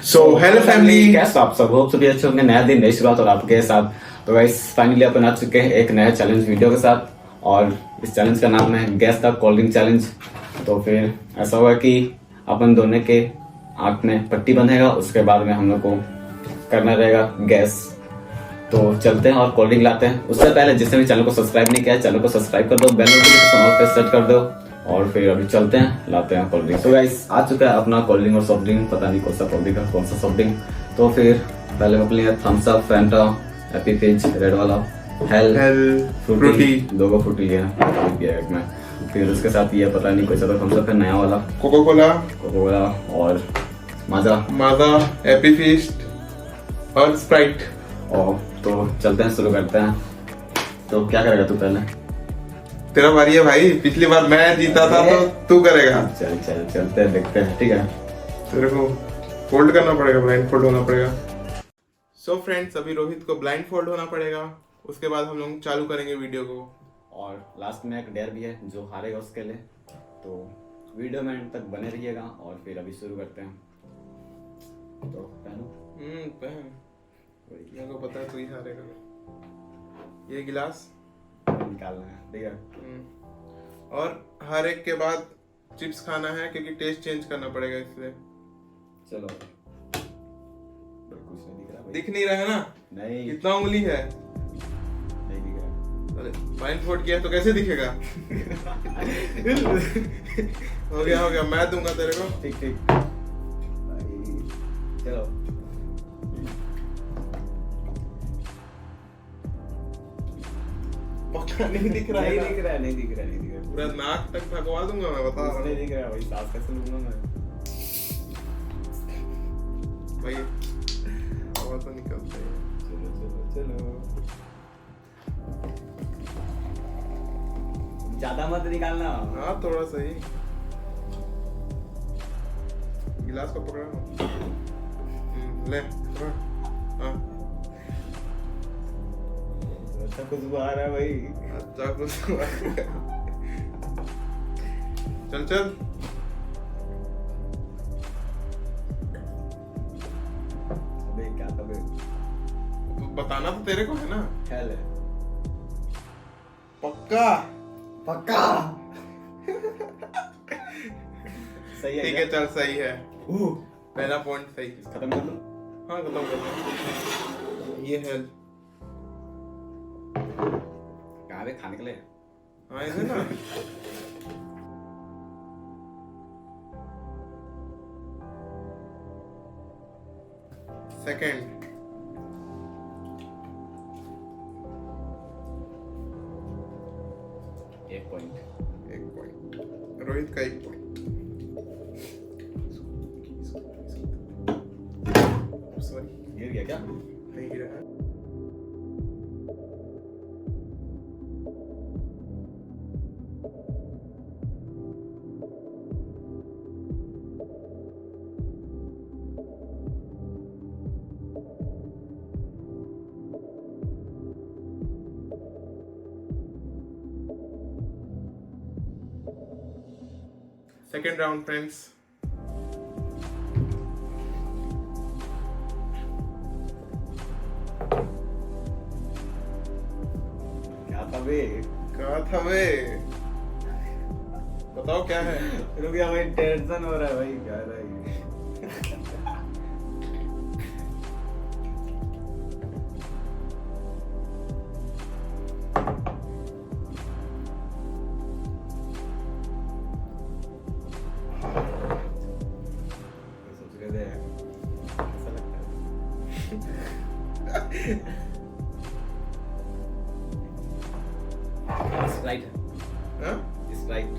So hello family, कैसे आप सब होप सभी अच्छे होंगे। नया दिन नई शुरुआत और आपके साथ। तो गाइस फाइनली अपन आ चुके हैं एक नया चैलेंज वीडियो के साथ और इस चैलेंज का नाम है gas the cold drink challenge. तो फिर ऐसा होगा कि अपन दोनों के आंख में पट्टी बंधेगा, उसके बाद में हम लोग को करना रहेगा गैस। तो चलते हैं और कोल्ड ड्रिंक लाते हैं। उससे पहले जिसने भी चैनल को सब्सक्राइब नहीं किया है चैनल को सब्सक्राइब कर दो, बेल नोटिफिकेशन ऑल पे सेट कर दो और फिर अभी चलते हैं लाते हैं कोल्ड ड्रिंक। तो गाइस आ चुका है अपना कोल्ड ड्रिंक और सॉफ्ट ड्रिंक, पता नहीं कौन सा कोल्ड ड्रिंक है कौन सा सॉफ्ट ड्रिंक। तो फिर पहले मैं अपने थम्स अप, फैंटा, हैप्पी फिज रेड वाला, हेल फ्रूटी, दो को फ्रूटी लिया है एक में। फिर उसके साथ ये पता नहीं कोई सा थम्स अप है नया वाला, कोको कोला और माजा, हैप्पी फीस्ट और स्प्राइट। और तो चलते हैं, शुरू करते हैं। तो क्या करेगा तू पहले? तेरा बारी है भाई, पिछली बार मैं जीता था तो तू करेगा। चल चल चलते हैं, देखते हैं, ठीक है। तेरे को फोल्ड करना पड़ेगा, ब्लाइंड फोल्ड होना पड़ेगा। सो फ्रेंड्स, अभी रोहित को ब्लाइंड फोल्ड होना पड़ेगा, उसके बाद हम लोग चालू करेंगे वीडियो को। और लास्ट में एक डेयर भी है, जो हारेगा उसके लिए। तो वीडियो में एंड तक बने रहिएगा और फिर अभी शुरू करते हैं। तो पहनो। पहन, मेरे को पता है तू ही हारेगा। ये गिलास निकालना है, ठीक है। और हर एक के बाद चिप्स खाना है क्योंकि टेस्ट चेंज करना पड़ेगा इसलिए। चलो, कुछ नहीं दिख रहा भाई। दिख नहीं रहा है ना? नहीं। कितना उंगली है? नहीं दिख रहा। अरे ब्लाइंड फोल्ड किया तो कैसे दिखेगा? हो गया, मैं दूंगा तेरे को। ठीक ठीक भाई, चलो। पक्का नहीं दिख रहा है? नहीं दिख रहा। पूरा नाक तक भगवा दूंगा मैं, बता रहा हूं। नहीं दिख रहा भाई, सांस कैसे लूंगा मैं भाई? आवाज तो निकलता है। चलो ज्यादा मत निकालना। हाँ, थोड़ा सा ही। गिलास को पकड़ा ले। हाँ, अच्छा खुशबू आ रहा है भाई। अच्छा कुछ चल अबे क्या तबे बताना तो तेरे को है ना। ख्याल है पक्का सही है। ठीक है, चल सही है। पहला पॉइंट सही। खत्म कर दो। हाँ, खत्म कर दो। ये है। कहाँ पे खाने के लिए? हाँ, इसे ना। सेकंड। एक पॉइंट रोहित का 1 पॉइंट। सॉरी, गिर गया क्या? नहीं गिरा है। Second round friends. क्या था बे? क्या था बे? बताओ क्या है? रुक गया भाई, टेंशन हो रहा है भाई, क्या रहा है ये? सोच रहे थे ऐसा लगता है। स्प्राइट है। हाँ? स्प्राइट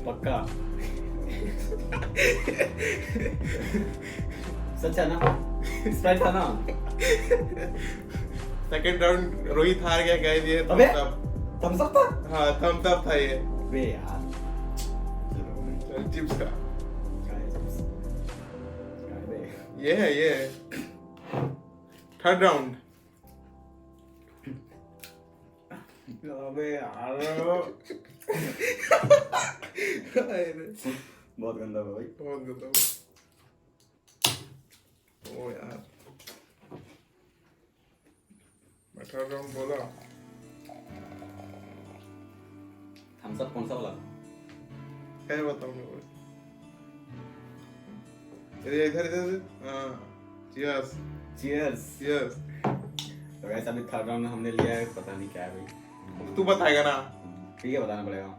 पक्का सच है ना? स्प्राइट था ना? सेकेंड राउंड रोहित हार गया, कह दिए। अबे थम्स अप था? हाँ, थम्स अप था ये। बे यार, चल चिप्स का। क्या है चिप्स? ये है। Third round. अबे यार बहुत गंदा हुआ भाई। बहुत गंदा। थर्ड राउंड बोला। थम्स अप कौन सा वाला? क्या बताऊँ मैं? इधर इधर इधर। हाँ, चीयर्स चीयर्स। चीयर्स। तो वैसे अभी थर्ड राउंड में हमने लिया है, पता नहीं क्या है भाई। तू बताएगा ना। ठीक है, बताना पड़ेगा।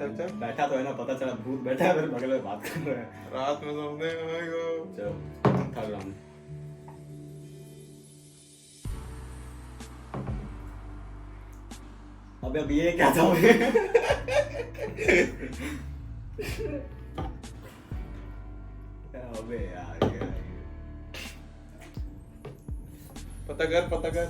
चल चल। बैठा तो है ना, पता चला भूत बैठा है मेरे बगल में बात कर रहा है। रात में सोचने आएगा। चलो थर्ड राउंड। अबे अब ये क्या था? अबे यार क्या है ये? पता कर पता कर।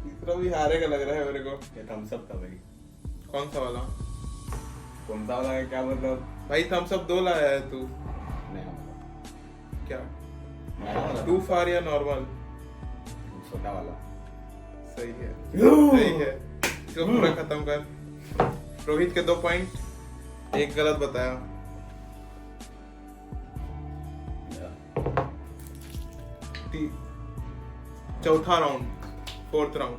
तीसरा भी हारेगा लग रहा है मेरे को। ये थम्स अप था भाई। कौन सा वाला? कौन सा वाला है क्या मतलब? भाई थम्स अप 2 लाया है तू। नया वाला। क्या? नया वाला। टू फार या नॉर्मल? छोटा वाला। सही है सही है। इसको पूरा खत्म कर। रोहित के 2 पॉइंट, एक गलत बताया। चौथा राउंड, फोर्थ राउंड।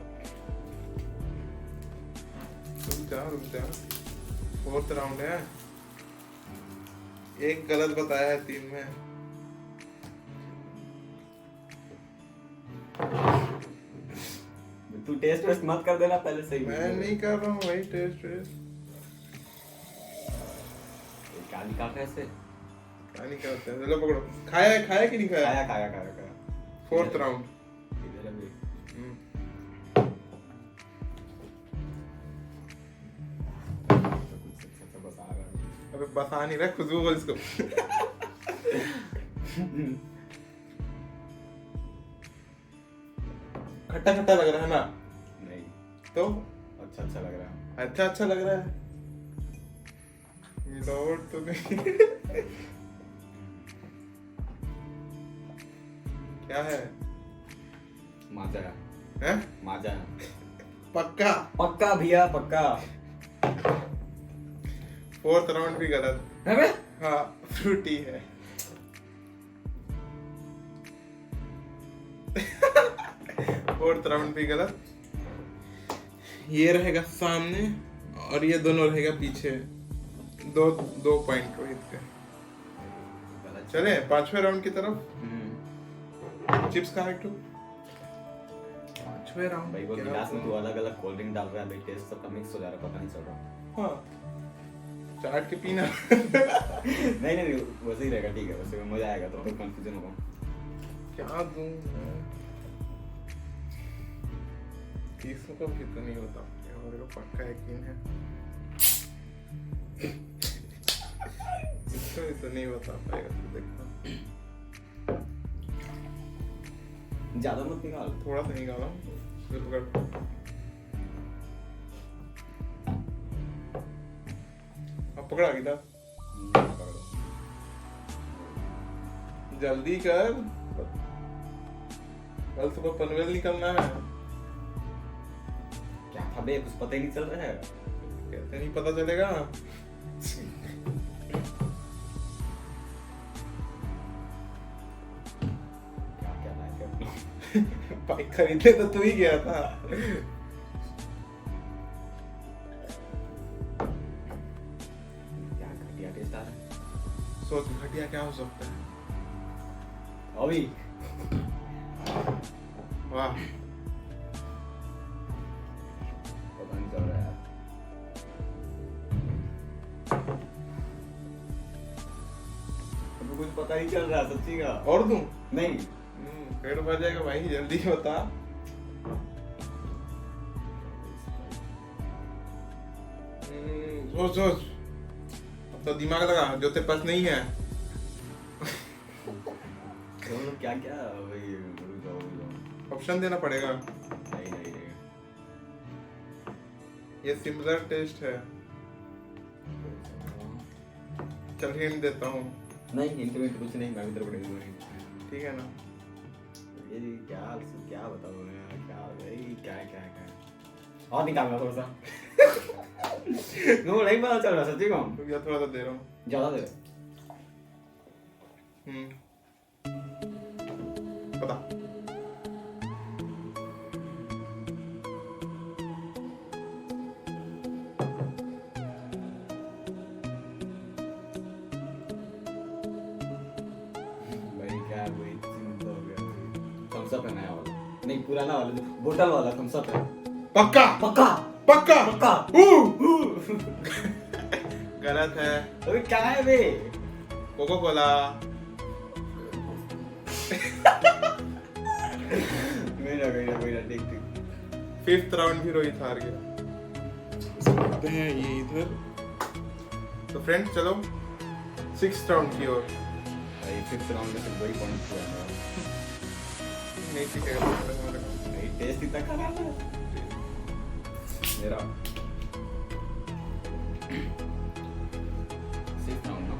रुक जा। फोर्थ राउंड है। एक गलत बताया है 3 में। तू टेस्ट वेस्ट मत कर देना पहले से ही। मैं नहीं कर रहा हूँ भाई टेस्ट। काली काट रहे से। नहीं करते हैं। चलो पकड़ो। खाया कि नहीं खाया? खाया। Fourth round. इधर अभी। बता रहा है। अबे बता नहीं रहा, खुशबू बोल इसको। खट्टा खट्टा लग रहा है ना? नहीं तो अच्छा लग रहा है। अच्छा लग रहा है। मिलावट तो नहीं। क्या है? माजा हैं? माजा। पक्का? पक्का भैया पक्का। फोर्थ राउंड भी गलत। अबे हाँ फ्रूटी है। फोर्थ राउंड भी गलत। ये रहेगा सामने और ये दोनों रहेगा पीछे। दो पॉइंट रोहित के। चले 5वें राउंड की तरफ। चिप्स का है टू। 5वें राउंड भाई वो गिलास में तू अलग अलग कोल्ड ड्रिंक डाल रहा है भाई, टेस्ट सबका मिक्स हो जा रहा है, पता नहीं चल रहा। हाँ चाट के पीना। नहीं वैसे ही रहेगा। ठीक है, वैसे मजा आएगा। तो कोई कंफ्यूजन होगा क्या दूं? इसको भी तो नहीं होता, मेरे को पक्का यकीन है। इसको भी तो नहीं बता पाएगा तू, देखना। ज्यादा मत निकाल। थोड़ा सा निकाला। अब पकड़ा किधर? जल्दी कर, कल सुबह पनवेल निकलना है। क्या था बे, कुछ पता ही नहीं चल रहा है। कैसे नहीं पता चलेगा? क्या लाया बाइक खरीदने तो तू ही गया था। क्या घटिया टेस्ट आ रहा है। सोच घटिया क्या हो सकता है? अभी वाह, पता नहीं चल रहा है यार। अभी कुछ पता नहीं चल रहा सच्ची का। और दूं? नहीं पेट भर जाएगा भाई, जल्दी बता। सोच सोच, अब तो दिमाग लगा जो तेरे पास नहीं है। तो मतलब क्या क्या भाई, रुक जाओ। ऑप्शन देना पड़ेगा। नहीं ये सिमिलर टेस्ट है। चल हिंट देता हूँ। नहीं हिंट विंट कुछ नहीं, मैं भी तेरे को नहीं दूंगा। ठीक है ना? ये क्या बताऊँ मैं, क्या भाई, क्या है और निकालना थोड़ा सा। नो नहीं पता चल रहा सच्ची कहूँ तो या थोड़ा सा दे रहा हूँ। ज्यादा दे पता भाई क्या वही चिंता हो गया थम्स अप है नया वाला नहीं पुराना वाला जो बोतल वाला थम्स अप है पक्का पक्का पक्का पक्का गलत है। अबे क्या है बे कोको कोला। मेरा ठीक ठीक 5th राउंड भी रोहित हार गया। सकते हैं ये इधर। तो फ्रेंड्स चलो 6th राउंड की ओर। भाई 5th राउंड में सिर्फ वही पॉइंट हुआ था नहीं सीखेगा भाई टेस्ट इतना खराब है मेरा 6th राउंड ना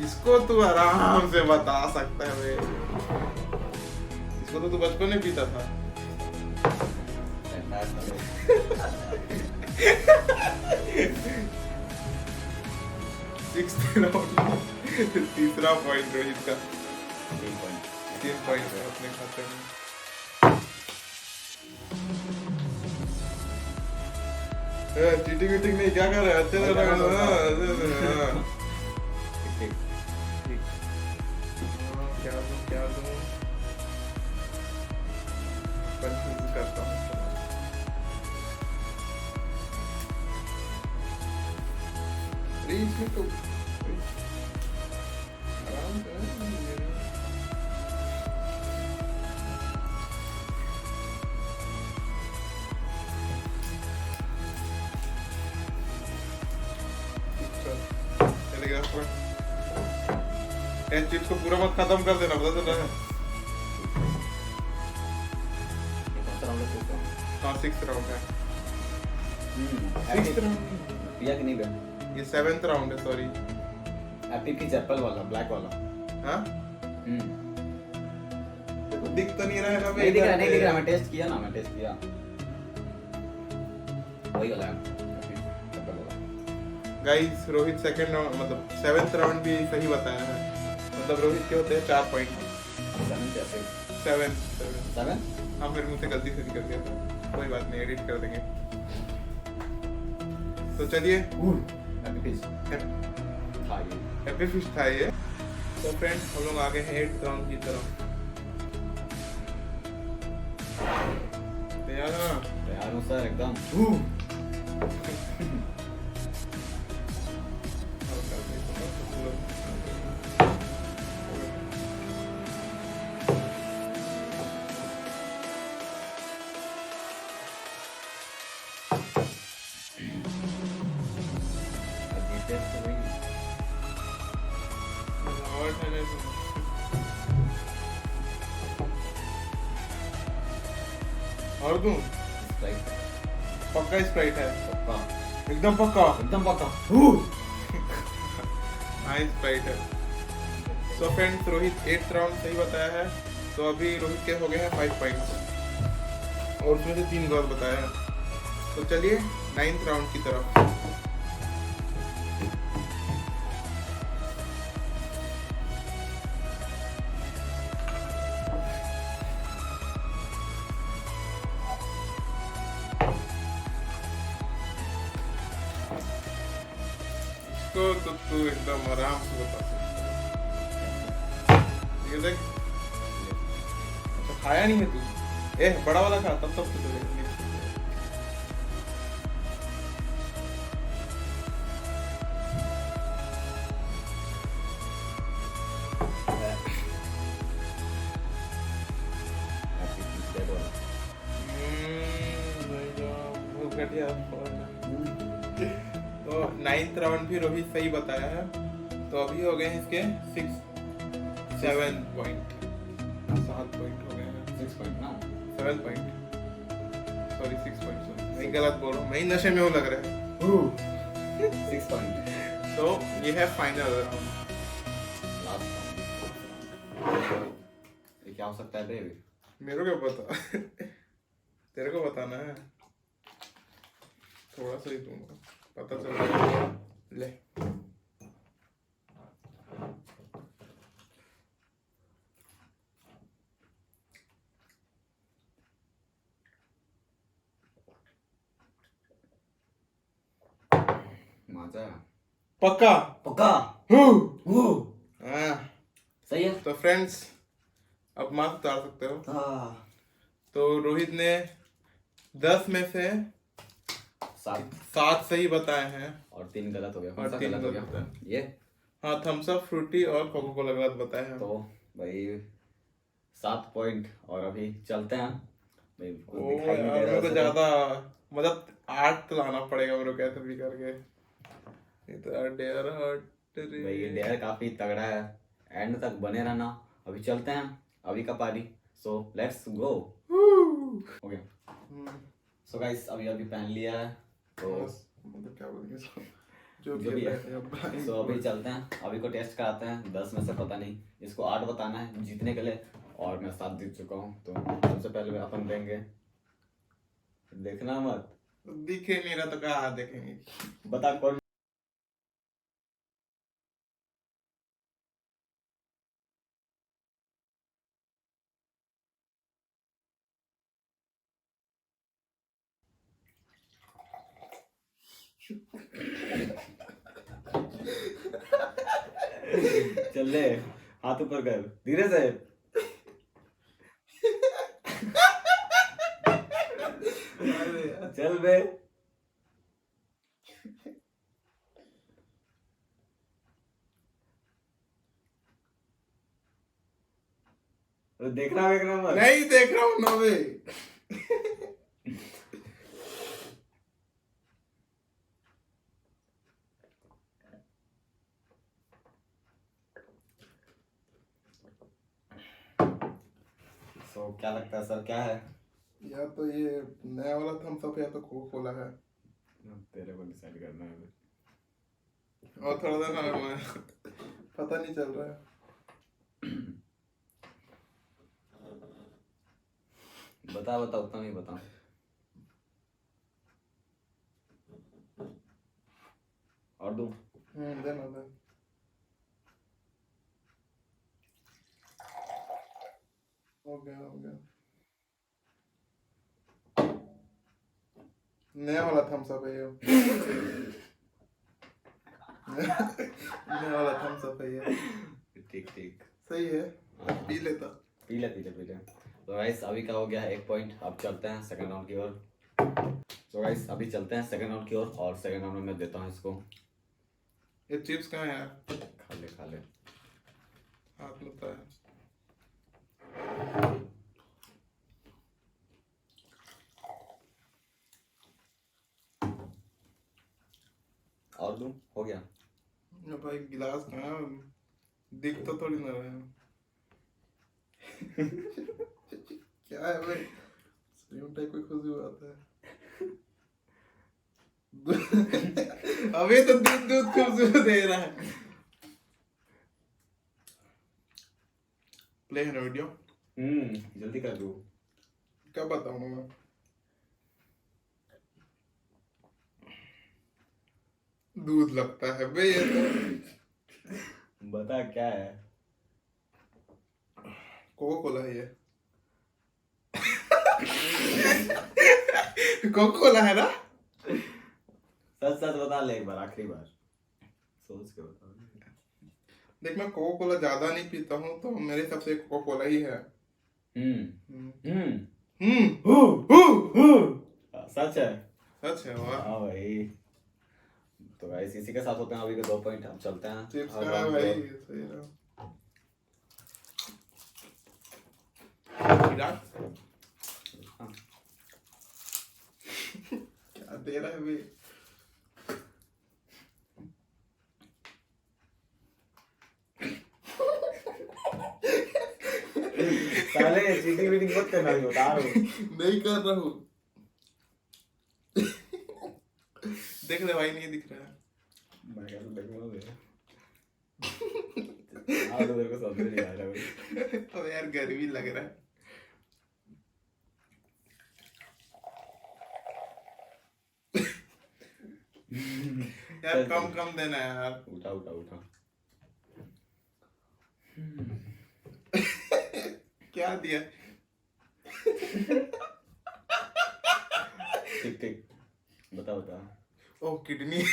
इसको तू आराम से बता सकता है बे। इसको तो तू बचपन में पीता था। सिक्स्थ राउंड तीसरा पॉइंट रोहित का। 3 पॉइंट है अपने खाते में। चीटिंग वीटिंग नहीं क्या कर रहा है अच्छे लग रहा है। क्या दूं कंफ्यूज करता हूँ। अरे इसमें तो आराम से इस चीज को पूरा मत खत्म कर देना पता चला है। हाँ 6th राउंड है। 6th राउंड पिया कि नहीं बे ये 7th राउंड है सॉरी। हैप्पी फिज एप्पल वाला ब्लैक वाला हाँ दिख तो नहीं रहा है ना बे। नहीं दिख रहा मैं टेस्ट किया वही वाला है Happy Apple वाला गाइस रोहित सेकंड राउंड मतलब 7th राउंड भी सही बताया है। मतलब रोहित के होते हैं 4 पॉइंट। 7 हाँ फिर मुझसे गलती से निकल गया था कोई बात नहीं एडिट कर देंगे। तो चलिए हैप्पी फिश था ये। तो फ्रेंड्स हम लोग आगे हैं 8th राउंड की तरफ। तैयार हूँ सर एकदम और दूं पक्का स्प्राइट है एकदम पक्का हाँ स्प्राइट है। तो फ्रेंड्स रोहित 8th राउंड सही बताया है। तो अभी रोहित के हो गए हैं 5 पॉइंट्स और उसमें से 3 गलत बताया है। तो चलिए 9th राउंड की तरफ। तो तू एकदम आराम से बता सकता है। ये देख अच्छा खाया नहीं है तू बड़ा वाला खा तब तो तो 9th राउंड भी रोहित सही बताया है। तो अभी हो गए हैं इसके 7 पॉइंट हो गए हैं 6 पॉइंट ना 7 पॉइंट सॉरी 6 पॉइंट मैं गलत बोल रहा हूँ मैं ही नशे में हूँ लग रहा है 6 पॉइंट तो ये है फाइनल राउंड लास्ट ये क्या हो सकता है बेबी मेरे को क्या पता तेरे को बताना है, थोड़ा सा ही दूंगा, पता चल जाएगा। ले मजा पक्का। पक्का। हाँ सही है। तो फ्रेंड्स अब मार्क्स उतार सकते हो। हाँ। तो रोहित ने 10 में से 7 सही बताए हैं और 3 गलत हो गया। कौन और सा 3 गलत हो गलत गया? है। ये हाँ, थम्स अप, फ्रूटी और कोको कोला गलत बताए हैं। तो भाई 7 पॉइंट। और अभी चलते हैं भाई, कुछ ओ दिखाई नहीं दे यार, रहा मेरे को वैसे ज्यादा मतलब 8 तो लाना पड़ेगा मेरे को कैसे भी करके। ये तो यार डेयर हर्ट भाई ये डेयर काफी तगड़ा है, एंड तक बने रहना। अभी चलते हैं, अभी का पारी। So let's go. हो गया। सो गाइस अभी पहन लिया है तो मतलब क्या बोलेंगे इसको? जो जो भी भी है। है। सो अभी चलते हैं, अभी को टेस्ट कराते हैं। 10 में से पता नहीं, इसको 8 बताना है जीतने के लिए, और मैं 7 जीत चुका हूँ। तो सबसे पहले अपन देंगे, देखना मत, दिख ही नहीं रहा तो कहाँ देखेंगे। बता कौन। चल ले, हाथ ऊपर कर धीरे से। चल बे। देखना देखना मत। नहीं देख रहा हूँ ना बे। सो क्या लगता है सर, क्या है? या तो ये नया वाला थम्स अप है या तो कोको कोला है। तेरे को डिसाइड करना है। और थोड़ा सा खाना मैं पता नहीं चल रहा है। बता बता, उतना नहीं बता। और दूं? देना दे। हो गया हो गया। नया वाला थम्स अप है ये। नया वाला थम्स अप है ये। ठीक ठीक, सही है, पी लेता। पी ले पी ले पी ले। तो गाइस अभी का हो गया 1 पॉइंट। अब चलते हैं सेकंड राउंड की ओर। तो गाइस अभी चलते हैं सेकंड राउंड की ओर, और सेकंड राउंड में मैं देता हूँ इसको। ये चिप्स कहाँ है यार? खा ले खा ले। हाथ लगता है। और दूं? हो गया। ये भाई गिलास कहाँ? दिख तो थोड़ी ना रहा है। क्या है भाई? स्लिम टाइप कोई खुशबू आता है। अभी तो दूध दूध खुशबू दे रहा है। प्ले है ना वीडियो? जल्दी कर दूं। क्या बताऊँ मैं? दूध लगता है बे ये तो। बता क्या है? कोको कोला है ये। कोको कोला है ना? सच सच बता ले एक बार, आखिरी बार सोच के बता। देख, मैं कोको कोला ज्यादा नहीं पीता हूँ, तो मेरे हिसाब से कोको कोला ही है। सच है। सच है। वाह हाँ भाई। तो गाइस इसी के साथ होते हैं अभी के 2 पॉइंट। अब चलते हैं चिप्स और का है round भाई, की ओर। सही रहा। विराट हाँ। क्या दे रहा है भाई? साले चीटिंग वीटिंग मत करना, भी बता रहा हूँ। नहीं कर रहा हूँ। देख ले भाई, नहीं दिख रहा है। मैं क्या देखूंगा बे। हाँ तो मेरे को समझ नहीं आ रहा भाई। अब यार गर्मी लग रहा है। यार कम कम देना यार। उठा उठा उठा। क्या दिया? ठीक ठीक, बता बता। ओ किडनी।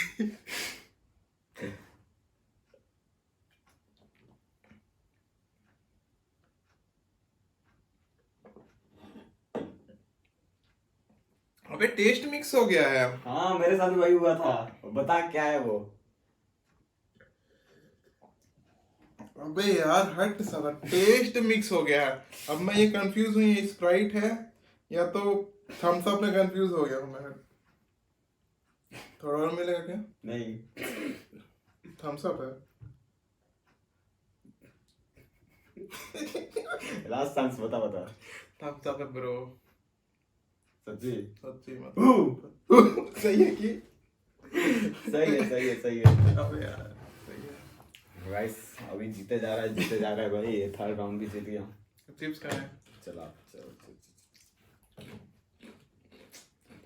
अबे टेस्ट मिक्स हो गया है। हाँ मेरे साथ भी वही हुआ था, बता क्या है वो। अबे यार हट साला, टेस्ट मिक्स हो गया है। अब मैं ये कंफ्यूज हूँ, ये स्प्राइट है या तो थम्स अप में कंफ्यूज हो गया हूँ मैं। थोड़ा और मिलेगा क्या? नहीं, थम्स अप है। लास्ट चांस, बता बता। थम्स अप है ब्रो। सच्ची? सच्ची मतलब सही है कि? सही है सही है सही है। अबे यार सही है। गाइस अभी जीते जा रहा है, जीते जा रहा है भाई। ये थर्ड राउंड भी जीत गया। चिप्स कहाँ है? चला चल चल, चल।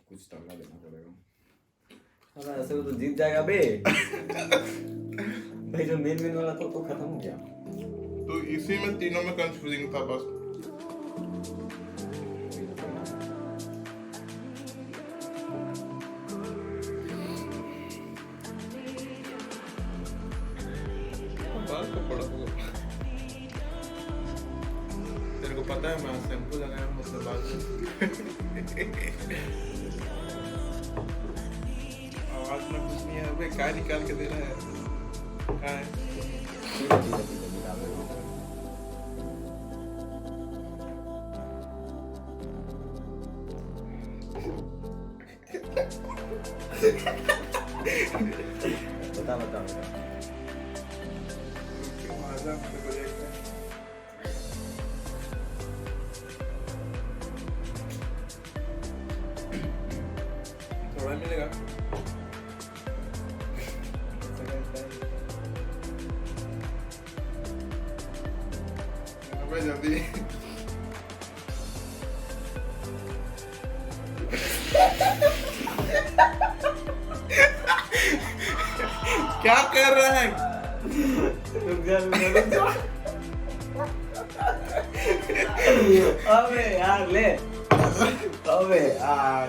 कुछ तगड़ा देना पड़ेगा। अरे ऐसे तो जीत जाएगा बे। भाई जो मेन वाला था तो खत्म हो गया। तो इसी में तीनों में कंफ्यूजिंग था बस। बाल को बड़ा होगा। तेरे को पता है मैं शैम्पू लगाया हूँ अपने बाल में। आवाज में कुछ नहीं है। अबे क्या निकाल के दे रहा है? कहाँ है? ठीक है ठीक है ठीक है, निकाल रहे हो। बता बता बता। मजा मेरे को देखना है। थोड़ा मिलेगा। अबे जल्दी। क्या कर रहा है? रुक जा रुक जा रुक जा। अबे यार ले। अबे यार।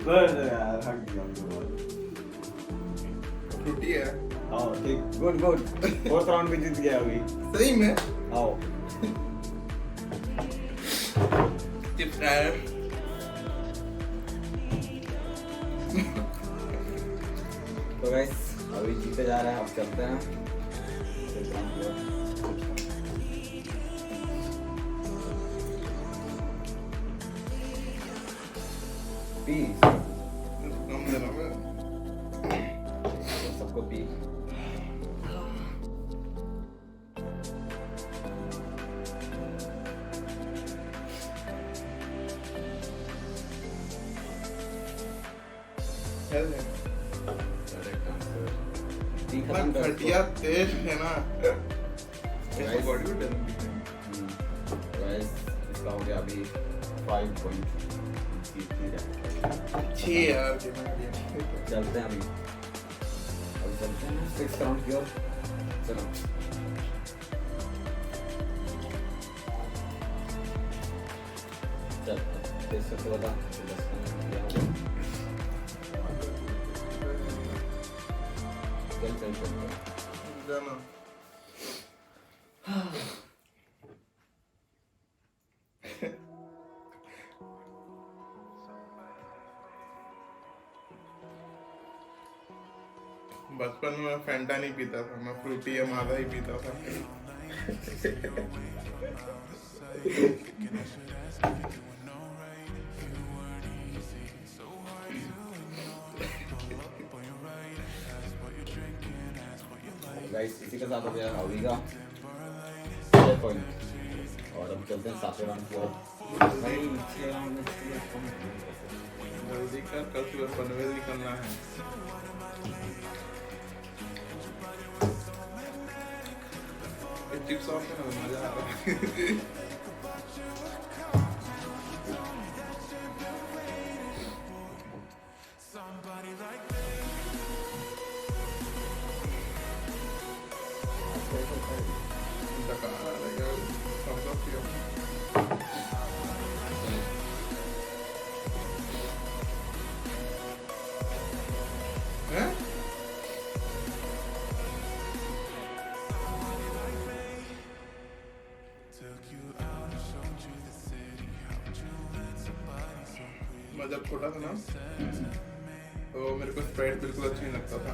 बस यार हक गया तो। फ्रूटी है। आओ ठीक, गुड गुड। फोर्थ राउंड भी जीत गया अभी। सही में? आओ। चिप्स खाया। तो गाइस अभी जीते जा रहे हैं, अब चलते हैं। पीस कम देना मैं। सबको पी। घटिया टेस्ट है ना। इसको बॉडी में डालूंगी। इसका हो गया अभी 5 पॉइंट। अच्छी है यार चलते हैं अभी चलते हैं 6 राउंड की ओर। चलो चल देख सकते बता। चल चल चल जाना। बचपन में मैं फैंटा नहीं पीता था, मैं फ्रूटी या माजा ही पीता था। गाइस इसी के साथ हो गया हावी का 6 पॉइंट। और अब चलते हैं 7वें राउंड की ओर। भाई 6 राउंड में जल्दी कर, कल सुबह पनवेल निकलना है। चिप्स ऑफ है ना, मजा आ रहा है। मैं जब छोटा था ना तो मेरे को स्प्राइट बिल्कुल अच्छा नहीं लगता था।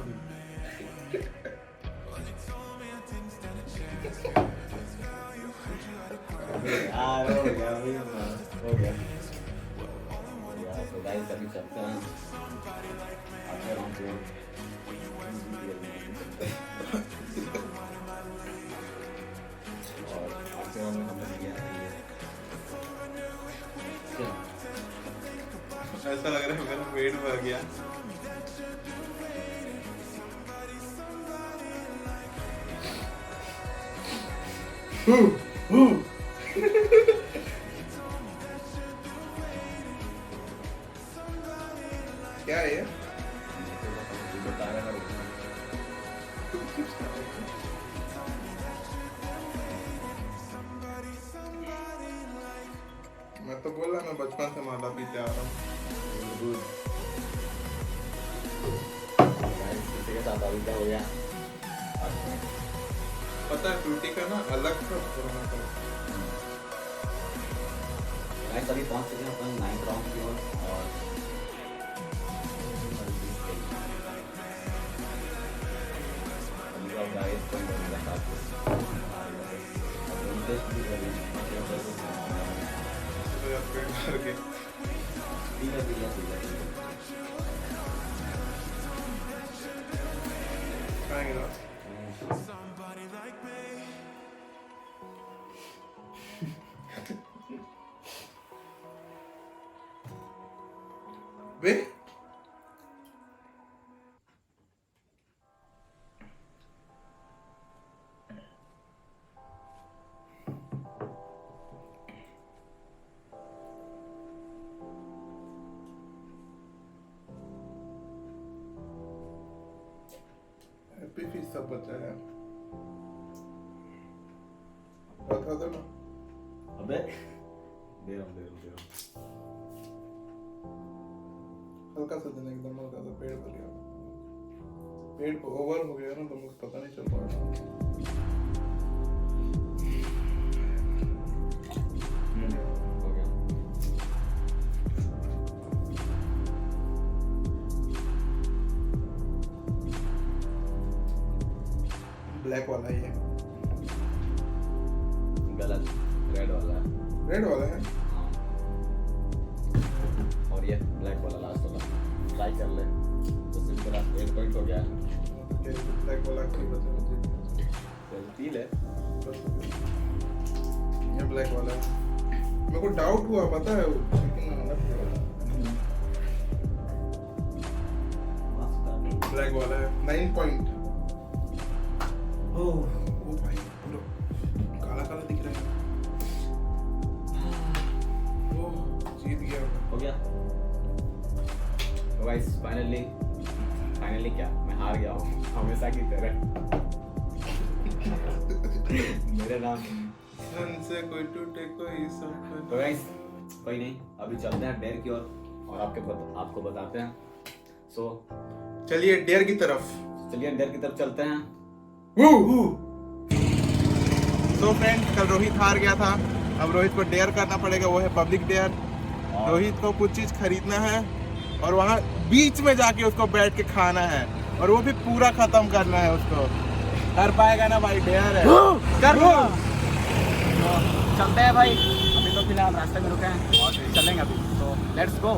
यार हो गया अभी, हो गया यार। तो गाइस अभी चलते हैं आगे राउंड पे। और आगे राउंड में हमने किया है ऐसा लग रहा है मेरा पेट भर गया। क्या है ये? मैं तो बोला मैं बचपन से माला पीते आ रहा हूँ। किसी के साथ अभी क्या हो गया पता है फ्रूटी का ना अलग सा होना था। गाइस अभी पहुंच चुके हैं अपन 9th राउंड की ओर। और अभी का गाइस कोई नहीं लगा अब इंटरेस्ट भी कर रहे तो यार पेट भर के ठीक है। खाएंगे ना। बे हैप्पी फीस सब बचा है। बता दो ना। अबे दे रहा हूँ। हल्का सा देना, एकदम हल्का सा। पेट भर गया, पेट ओवर हो गया ना तो मुझे पता नहीं चल पा रहा। हो गया। ब्लैक वाला ही है। गलत, रेड वाला है। रेड वाला है। हाँ। और ये ब्लैक वाला लास्ट वाला ट्राई कर ले तो सिर्फ लास्ट 1 पॉइंट हो गया। ब्लैक वाला कोई बचा मुझे। चल पी ले। ये ब्लैक वाला है। मेरे को डाउट हुआ पता है लेकिन ब्लैक वाला है। 9 पॉइंट। ओ भाई पूरा काला काला दिख रहा है। ओ जीत गया। हो गया। तो गाइस फाइनली क्या मैं हार गया हूँ हमेशा की तरह। मेरे नाम से कोई टूटे कोई संकट। तो गाइस कोई नहीं, अभी चलते हैं डेयर की ओर और आपको बताते हैं। सो चलिए डेयर की तरफ। चलिए डेयर की तरफ चलते हैं। तो फ्रेंड्स कल रोहित हार गया था, अब रोहित को डेयर करना पड़ेगा। वो है पब्लिक डेयर। रोहित को कुछ चीज खरीदना है और वहाँ बीच में जाके उसको बैठ के खाना है और वो भी पूरा खत्म करना है उसको। कर पाएगा ना भाई? डेयर है, कर लो। चलते हैं भाई। अभी तो फिलहाल रास्ते में रुके हैं और चलेंगे अभी, तो लेट्स गो।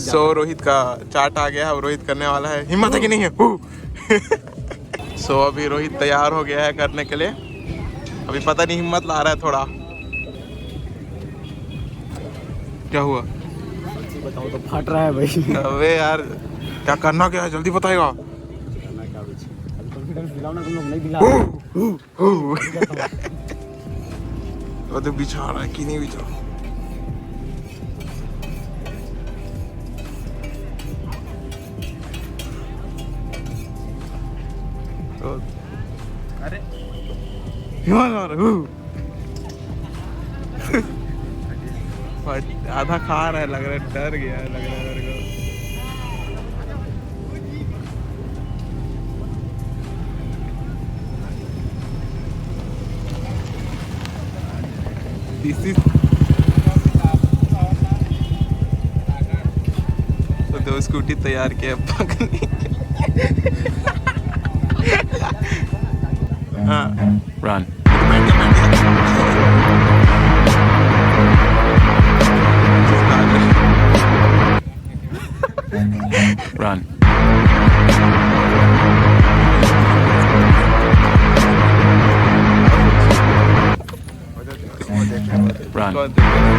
सो रोहित का चाट आ गया है, अब रोहित करने वाला है। हिम्मत है कि नहीं है? सो अभी रोहित तैयार हो गया है करने के लिए। अभी पता नहीं, हिम्मत ला रहा है थोड़ा। क्या हुआ? सच्ची बताओ तो फट रहा है भाई। अबे यार क्या करना क्या है, जल्दी बताएगा। अभी कॉन्फिडेंस दिलाओ ना, तुम लोग नहीं दिला। वो तो बिछा रहा है कि नहीं बिछा। अरे आधा खा रहा है, लग रहा है डर गया है, लग रहा है मेरे को। दिस इज तो दो स्कूटी तैयार किया पकड़ने हाँ Run. Run. Run.